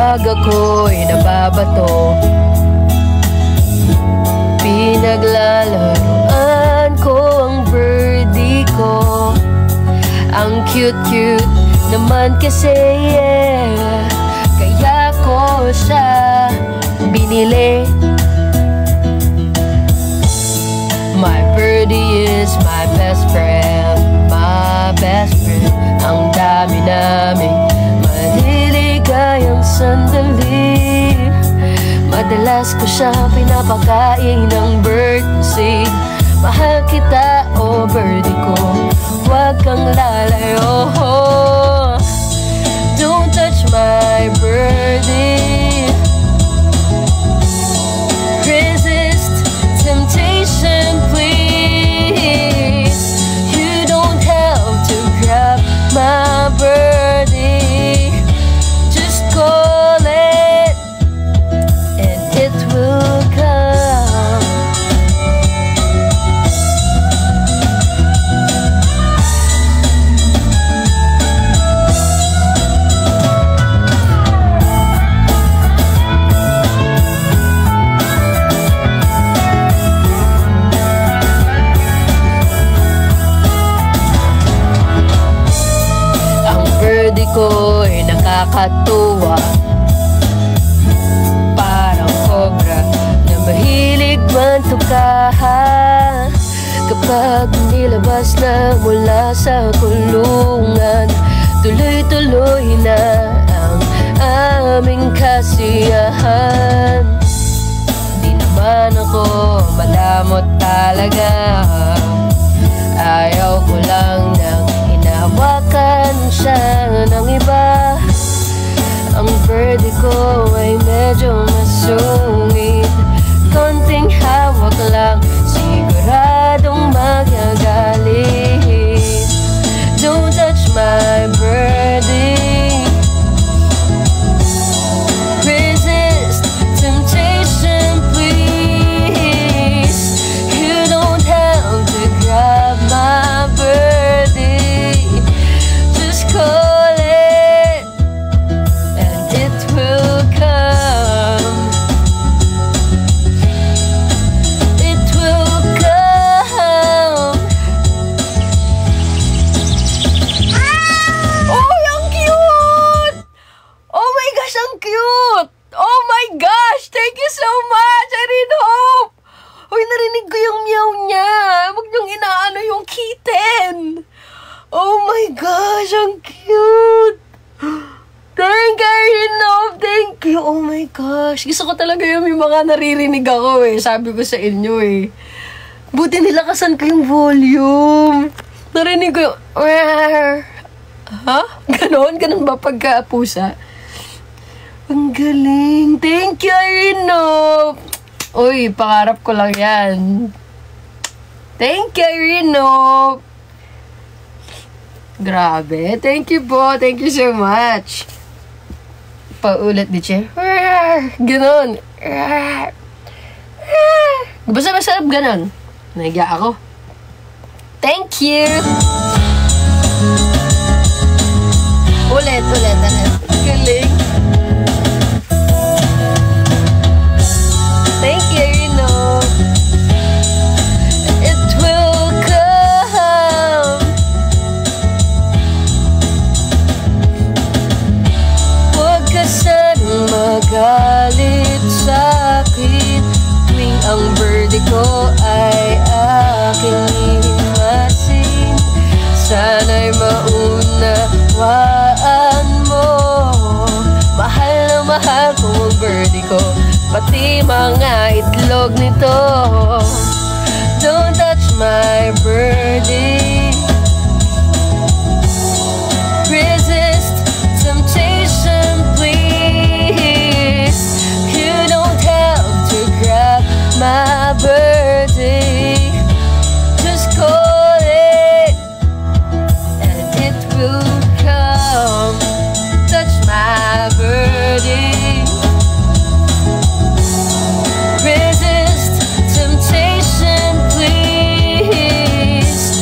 Pag ako'y nababato, pinaglalaroan ko ang birdie ko. Ang cute-cute naman kasi, yeah. Kaya ko siya binili. My birdie is my best friend, my best friend. Ang dami naming maliligayang sandali. Madalas ko siya pinapakain ng birdseed. Mahal kita, oh birdie ko, huwag kang lalayo. Don't touch my birdie. Resist temptation, please. You don't have to grab my birdie. Just call it and it will come. Ko'y nakakatuwa, parang cobra na mahilig mantukahan. Kapag nilabas na mula sa kulungan, tuloy-tuloy na ang aming kasiyahan. Di naman ako malamot talaga, ayaw ko lang nang hinawakan siya ng iba. Ang birdie ko ay medyo masungit, konting hawak lang siguradong magagalit. Don't touch my birdie. Resist temptation, please. You don't have to grab my birdie. Just call it and it will come. It will come. Oh, ang cute! Oh my gosh, ang cute! Oh my gosh! Thank you so much, Irene Hope! Uy, narinig ko yung meow niya. Huwag niyong inaano yung kitten. Oh my gosh, ang cute! Thank you, Irene Hope. Thank you. Oh my gosh. Gusto ko talaga yung may mga naririnig ako eh. Sabi ko sa inyo eh. Buti nilakasan ko yung volume. Narinig ko yung... Ha? Ganon? Ganon ba pagka-pusa? Ang galing. Thank you, Irene Hope. Uy, pangarap ko lang yan. Thank you, Irene Hope. Grabe. Thank you po. Thank you so much. Paulit di siya. Ganon. Basta masarap ganon. Nahiga ako. Thank you. Ulit. Galing. Thank you, Irene Hope. It will come. Huwag ka sanang magalit sa'kin tuwing ang birdie ko ay aking himasin. Sana'y maunawaan mo, mahal na mahal ko ang birdie ko, pati mga itlog nito. Don't touch my birdie. Resist temptation, please. You don't have to grab my birdie. Just call it and it will come. Touch my birdie. Resist temptation, please.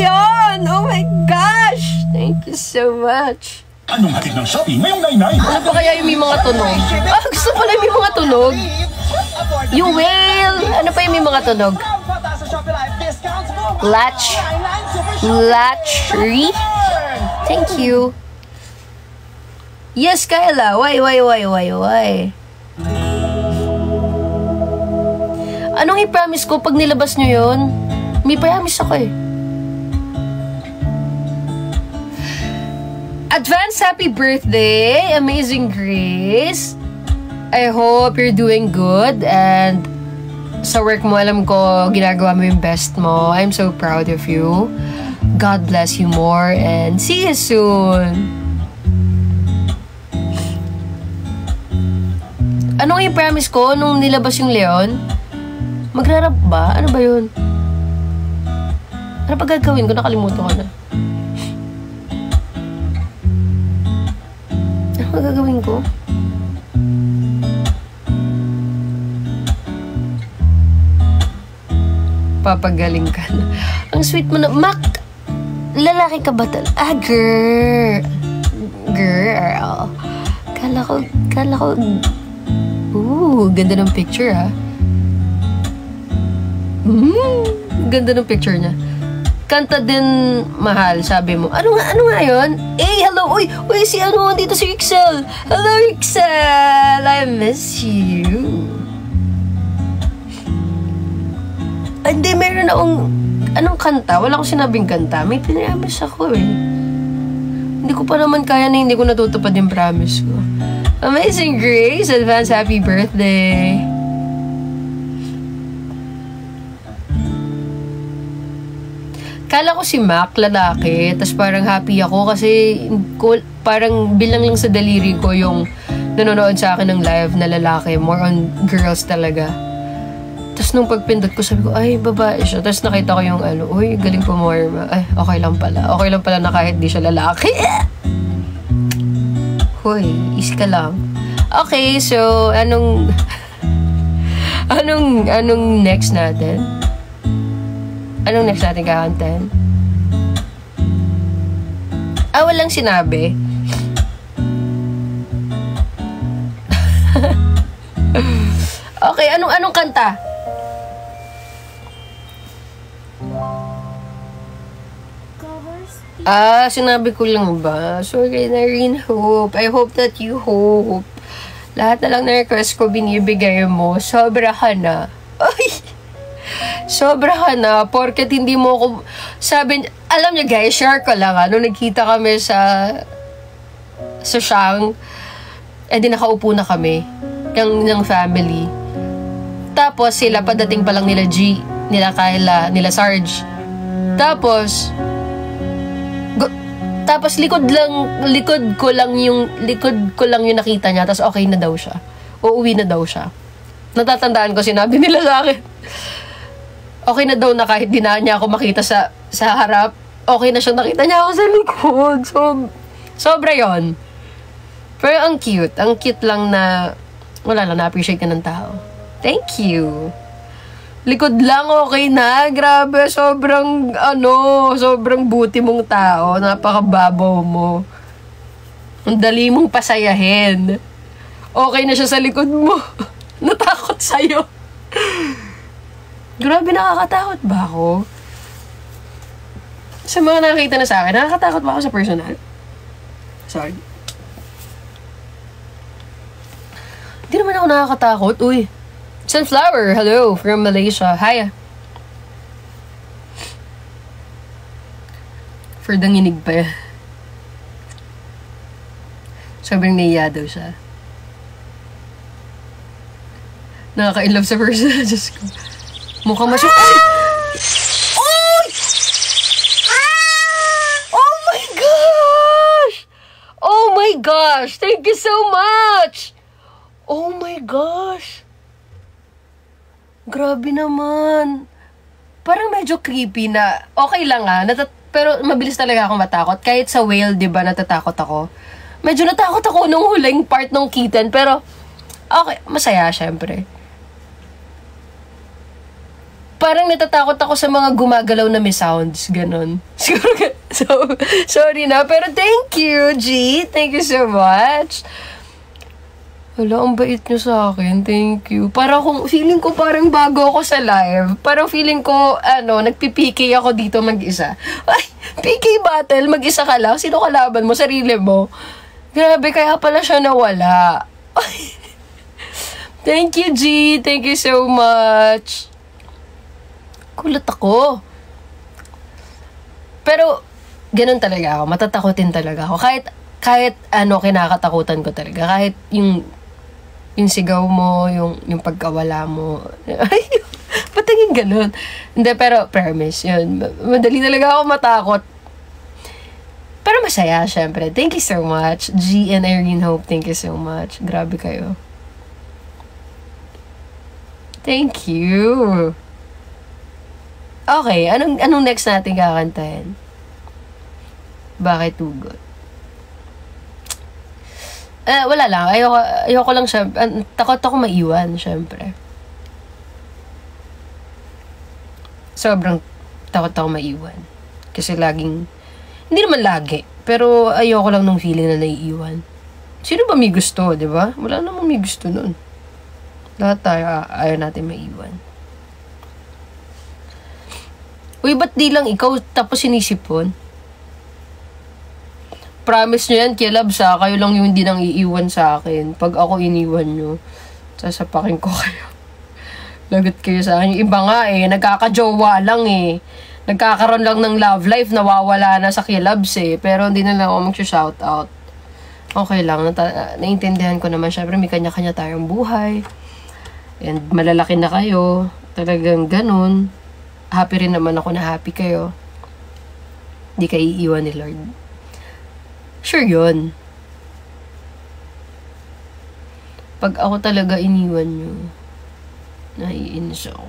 yun! Oh my gosh! Thank you so much. Anong hatid ng Shopee ngayong 99? Ano pa kaya yung may mga tunog? Gusto pala yung may mga tunog. You will! Ano pa yung may mga tunog? Latchery? Thank you. Yes, Kyla. Why? Anong i-promise ko pag nilabas nyo yun? May promise ako eh. Advance happy birthday, Amazing Grace. I hope you're doing good and sa work mo, alam ko, ginagawa mo yung best mo. I'm so proud of you. God bless you more and see you soon. Anong i-promise ko nung nilabas yung Leon? Magrarap ba? Ano ba yun? Ano pa gagawin ko? Nakalimutan ko na. Ano gagawin ko? Papagaling ka na. Ang sweet mo na. Mac! Lalaki ka ba girl. Kala ko. Ganda ng picture ha. Ganda ng picture niya. Kanta din, mahal, sabi mo. Ano nga yun? Hey, hello! Uy, si dito si Excel. Hello, Excel! I miss you. Hindi, meron akong, anong kanta? Wala akong sinabing kanta. May pinayamis ako eh. Hindi ko pa naman kaya na hindi ko natutupad yung promise ko. Amazing Grace! Advance happy birthday! Kala ko si Mac, lalaki, tas parang happy ako kasi parang bilang lang sa daliri ko yung nanonood sa akin ng live na lalaki, more on girls talaga. Tas nung pagpindot ko, sabi ko, ay, babae siya. Tas nakita ko yung uy, galing po Morma. Ay, okay lang pala. Okay lang pala na kahit di siya lalaki. Hoy, is ka lang. Okay, so, anong next natin? Anong next natin kakantahin? Walang sinabi. Okay, anong kanta? Sinabi ko lang ba? Sorry na rin, Hope. I hope that you hope. Lahat na lang na request ko binibigay mo. Sobra ka na. Ay! Sobra ka na, porket hindi mo ako, alam niyo guys, share ko lang nung nagkita kami sa Shang, di nakaupo na kami, ng family. Tapos sila, padating pa lang nila G, nila Kyla, nila Sarge. Tapos likod ko lang yung nakita niya, tapos okay na daw siya. Uuwi na daw siya. Natatandaan ko, sinabi nila sa akin. Okay na daw na kahit di na niya ako makita sa harap. Okay na siyang nakita niya ako sa likod. So, sobra yon. Pero ang cute. Ang cute lang na, wala lang, na-appreciate ka ng tao. Thank you. Likod lang, okay na. Grabe, sobrang buti mong tao. Napakababaw mo. Ang dali mong pasayahin. Okay na siya sa likod mo. Natakot sa'yo. Grabe, nakakatakot ba ako? Sa mga nakakita na sa akin, nakakatakot ba ako sa personal? Sorry. Hindi naman ako nakakatakot. Uy. Sunflower, hello, from Malaysia. Hi. For danginig pa yan. Sobrang naiya daw siya. Nakaka-inlove sa personal. Diyos ko. Mukhang masuk... Ay! Oy! Oh my gosh! Oh my gosh! Thank you so much! Oh my gosh! Grabe naman. Parang medyo creepy na. Okay lang pero mabilis talaga ako matakot. Kahit sa whale, di ba, natatakot ako. Medyo natakot ako nung huling part ng kitten. Pero, okay, masaya, syempre. parang natatakot ako sa mga gumagalaw na may sounds, ganon. Siguro, so, sorry na, pero thank you, G. Thank you so much. Wala, ang bait nyo sa akin. Thank you. Feeling ko parang bago ako sa live. Parang feeling ko, nagpipiki ako dito mag-isa. Ay, PK battle, mag-isa ka lang. Sino kalaban mo? Sarili mo. Grabe, kaya pala siya nawala. Thank you, G. Thank you so much. Kulat ako. Pero, ganun talaga ako. Matatakotin talaga ako. Kahit kinakatakutan ko talaga. Kahit yung sigaw mo, yung pagkawala mo. Ay, ba't naging ganun? Hindi, pero promise, yun. Madali talaga ako matakot. Pero masaya, syempre. Thank you so much. G and Irene Hope, thank you so much. Grabe kayo. Thank you. Okay, anong next natin kakantahin? Bakit hugot? Wala lang. Ayoko lang siya. Takot ako maiwan, syempre. Sobrang takot ako maiwan. Kasi hindi naman lagi, pero ayoko lang nung feeling na naiiwan. Sino ba may gusto, di ba? Wala namang may gusto nun. Lahat tayo ayaw natin maiwan. Uy, ba't di lang ikaw tapos sinisipon? Promise nyo yan, kilabs ha. Kayo lang yung hindi nang iiwan sa akin. Pag ako iniwan nyo, sasapakin ko kayo. Lagot kayo sa akin. Yung iba nga nagkakajowa lang Nagkakaroon lang ng love life, nawawala na sa kilabs Pero hindi na lang ako mag-shoutout. Okay lang, naiintindihan ko naman. Syempre, may kanya-kanya tayong buhay. And malalaki na kayo. Talagang ganun. Happy rin naman ako na happy kayo. Hindi kayo iiwan ni Lord. Sure yun. Pag ako talaga iniwan nyo, naiinis ako.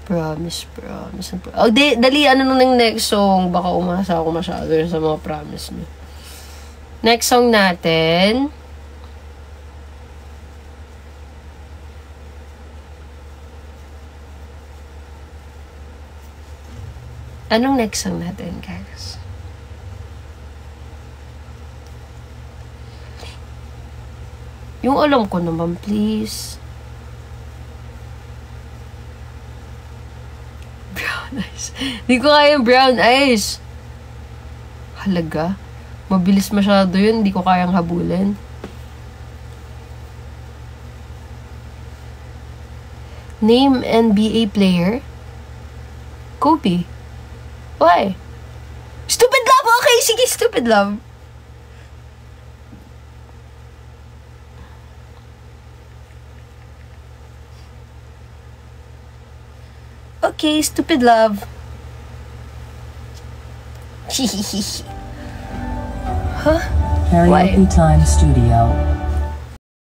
Promise. Oh, dali, nung next song? Baka umasa ako masyado sa mga promise nyo. Next song natin. Anong next song natin, guys? Yung alam ko naman, please. Brown eyes. Hindi ko kaya yung brown eyes. Halaga. Mabilis masyado yun. Hindi ko kayang habulin. Name NBA player? Kobe. Why? Stupid Love! Okay, sige, Stupid Love. Okay, Stupid Love. Huh? Karaoke Time Studio.